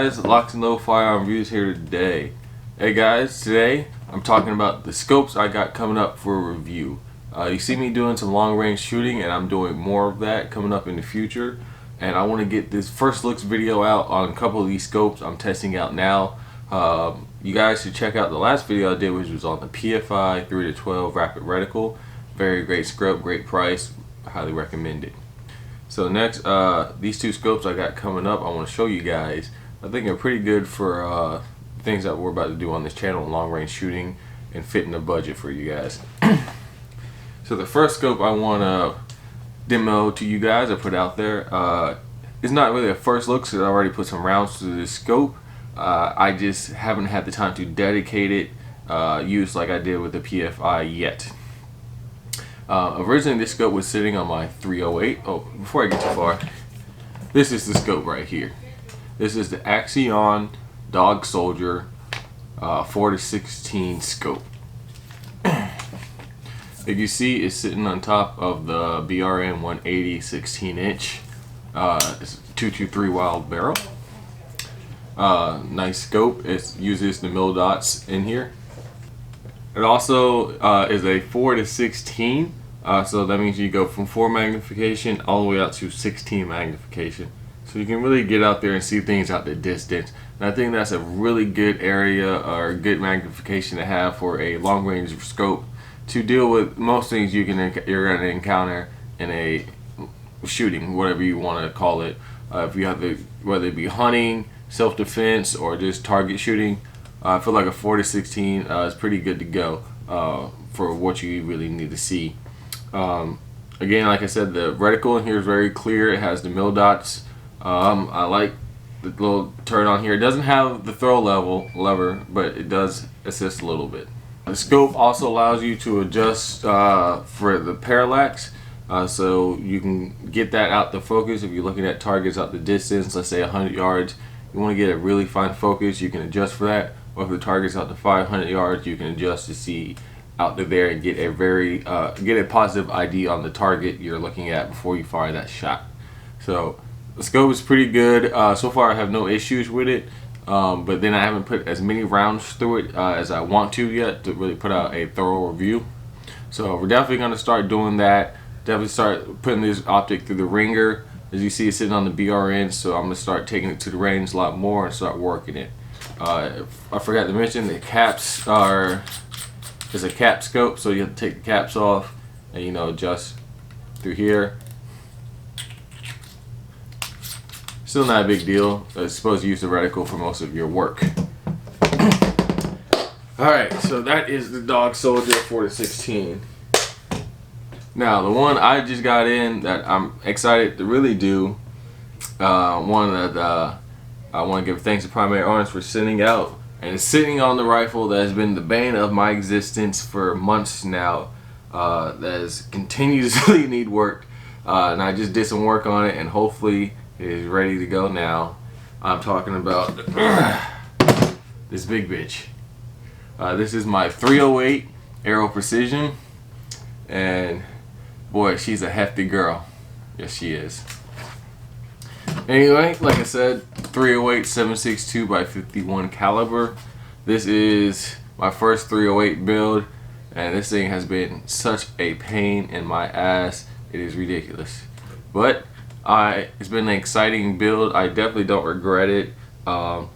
guys, LocsNLoad Firearm Reviews here today. Hey guys, today I'm talking about the scopes I got coming up for a review. You see me doing some long range shooting, and I'm doing more of that coming up in the future. And I want to get this first looks video out on a couple of these scopes I'm testing out now. You guys should check out the last video I did, which was on the PFI 3-12 Rapid Reticle. Very great scope, great price, highly recommend it. So next, these two scopes I got coming up, I want to show you guys. I think they're pretty good for things that we're about to do on this channel, long range shooting, and fit in the budget for you guys. So the first scope I want to demo to you guys, I put out there, it's not really a first look because I already put some rounds to this scope. I just haven't had the time to dedicate it use like I did with the PFI yet. Originally this scope was sitting on my 308. Oh, before I get too far, this is the scope right here. This is the Axeon Dog Soldier 4-16 scope. As you see, it's sitting on top of the BRN 180 16-inch. It's a 223 wild barrel. Nice scope. It uses the mil dots in here. It also is a 4-16, so that means you go from 4 magnification all the way out to 16 magnification. So you can really get out there and see things out the distance. And I think that's a really good area or good magnification to have for a long range scope to deal with most things you're going to encounter in a shooting, whatever you want to call it. If you have to, whether it be hunting, self-defense, or just target shooting, I feel like a 4-16 is pretty good to go for what you really need to see. Again, like I said, the reticle in here is very clear. It has the mil dots. I like the little turn on here. It doesn't have the throw lever, but it does assist a little bit. The scope also allows you to adjust for the parallax, so you can get that out the focus. If you're looking at targets out the distance, let's say 100 yards, you want to get a really fine focus, you can adjust for that. Or if the target's out to 500 yards, you can adjust to see out to there and get a very get a positive ID on the target you're looking at before you fire that shot. So the scope is pretty good. So far I have no issues with it, but then I haven't put as many rounds through it as I want to yet to really put out a thorough review. So we're definitely going to start doing that. Definitely start putting this optic through the ringer. As you see, it's sitting on the BRN, so I'm going to start taking it to the range a lot more and start working it. I forgot to mention the caps is a cap scope, so you have to take the caps off and adjust through here. Still not a big deal. It's supposed to use the reticle for most of your work. Alright, so that is the Dog Soldier 4-16. Now the one I just got in that I'm excited to really do, one that I want to give thanks to Primary Arms for sending out, and it's sitting on the rifle that has been the bane of my existence for months now, that has continuously need work, and I just did some work on it and hopefully it is ready to go now. I'm talking about this big bitch. This is my 308 Aero Precision, and boy, she's a hefty girl. Yes, she is. Anyway, like I said, 308 7.62 by 51 caliber. This is my first 308 build, and this thing has been such a pain in my ass. It is ridiculous, but it's been an exciting build. I definitely don't regret it. I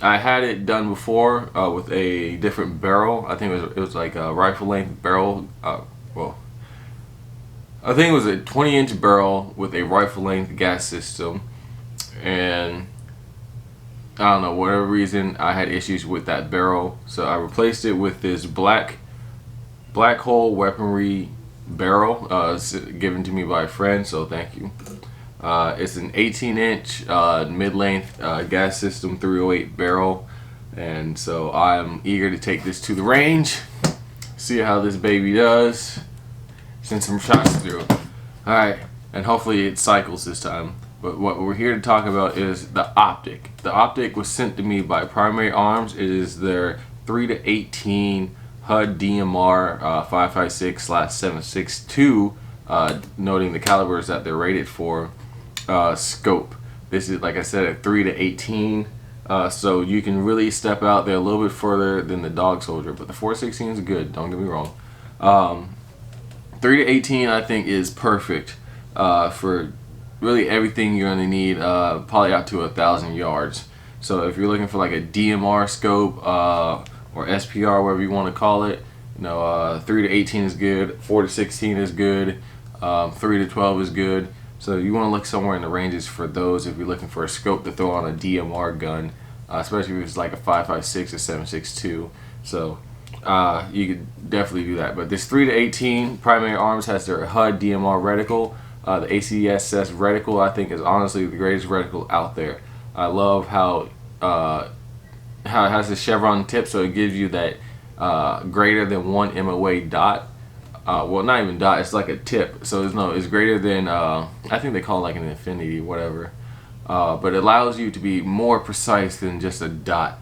had it done before with a different barrel. I think it was like a rifle length barrel. Well, I think it was a 20-inch barrel with a rifle length gas system, and I don't know, whatever reason I had issues with that barrel, so I replaced it with this black hole weaponry barrel given to me by a friend, so thank you. It's an 18-inch mid-length gas system 308 barrel, and so I'm eager to take this to the range, see how this baby does, send some shots through. Alright, and hopefully it cycles this time. But what we're here to talk about is the optic. The optic was sent to me by Primary Arms. It is their 3-18 Hud Dmr 5.56/7.62, noting the calibers that they're rated for, scope. This is, like I said, a 3-18 So you can really step out there a little bit further than the Dog Soldier, but the 416 is good, don't get me wrong. 3 to 18 I think is perfect for really everything you're going to need, probably out to 1,000 yards. So if you're looking for like a DMR scope or SPR, whatever you want to call it, 3 to 18 is good, 4 to 16 is good, 3 to 12 is good. So you want to look somewhere in the ranges for those if you're looking for a scope to throw on a DMR gun, especially if it's like a 5.56 or 7.62. So you could definitely do that. But this 3 to 18 Primary Arms has their Hud Dmr reticle. The ACSS reticle I think is honestly the greatest reticle out there. I love how it has the chevron tip, so it gives you that greater than 1 MOA dot. Well, not even dot, it's like a tip, so it's greater than I think they call it like an infinity, whatever, but it allows you to be more precise than just a dot.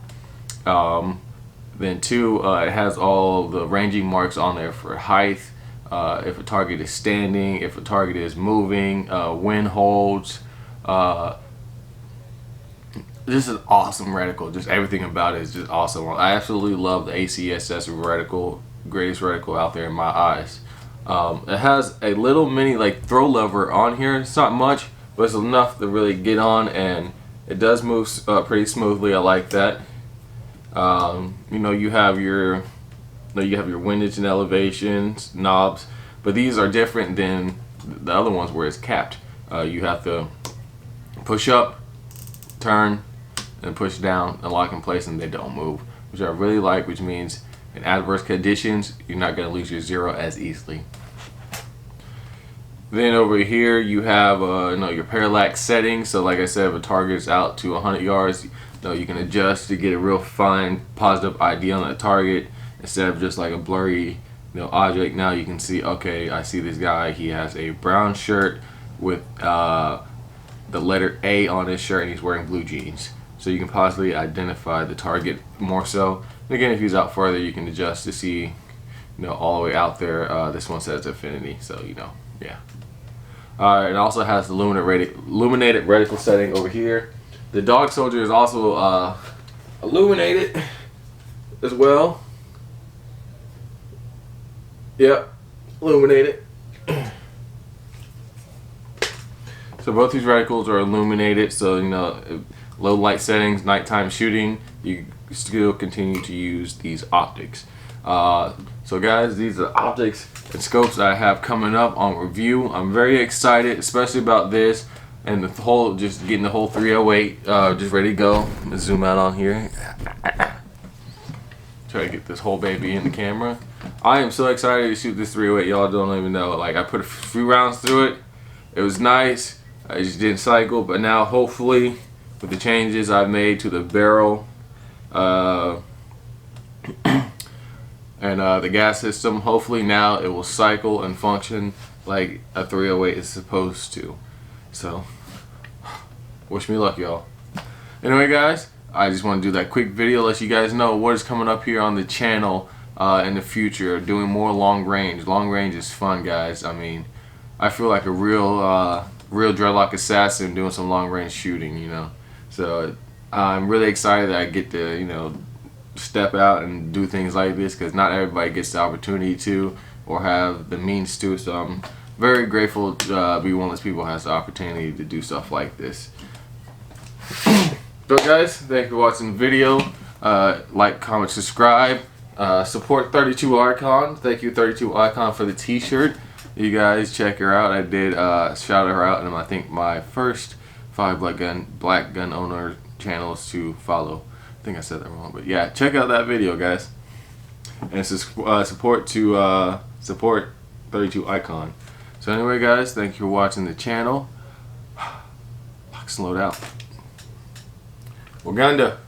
Then two, it has all the ranging marks on there for height, if a target is standing, if a target is moving, wind holds. This is an awesome reticle. Just everything about it is just awesome. I absolutely love the ACSS reticle. Greatest reticle out there in my eyes. It has a little mini like throw lever on here. It's not much, but it's enough to really get on, and it does move pretty smoothly. I like that. You have your windage and elevations knobs, but these are different than the other ones where it's capped. You have to push up, turn, and push down and lock in place, and they don't move, which I really like, which means in adverse conditions you're not going to lose your zero as easily. Then over here you have your parallax settings. So like I said, if a target is out to 100 yards, you can adjust to get a real fine positive ID on that target instead of just like a blurry object. Now you can see, okay, I see this guy, he has a brown shirt with the letter A on his shirt, and he's wearing blue jeans, so you can possibly identify the target more so. And again, if he's out further, you can adjust to see all the way out there. This one says affinity, so yeah. It also has the illuminated reticle setting over here. The Dog Soldier is also illuminated as well. Yep, illuminated. So both these reticles are illuminated, so low light settings, nighttime shooting, you still continue to use these optics. So guys, these are optics and scopes that I have coming up on review. I'm very excited, especially about this and just getting the whole 308 just ready to go. Let's zoom out on here. Try to get this whole baby in the camera. I am so excited to shoot this 308. Y'all don't even know. Like, I put a few rounds through it. It was nice. I just didn't cycle, but now hopefully with the changes I've made to the barrel and the gas system, hopefully now it will cycle and function like a 308 is supposed to. So wish me luck, y'all. Anyway guys, I just want to do that quick video, let you guys know what is coming up here on the channel in the future. Doing more long range. Long range is fun, guys. I mean, I feel like a real dreadlock assassin doing some long range shooting, So I'm really excited that I get to, step out and do things like this, because not everybody gets the opportunity to or have the means to. So I'm very grateful to be one of those people who has the opportunity to do stuff like this. So guys, thank you for watching the video. Like, comment, subscribe. Support 32 Icon. Thank you 32 Icon for the t-shirt. You guys check her out. I did shout her out, and I think my first 5 black gun owner channels to follow. I think I said that wrong, but yeah, check out that video, guys. And support 32 Icon. So anyway, guys, thank you for watching the channel. LocsNLoad out. Uganda.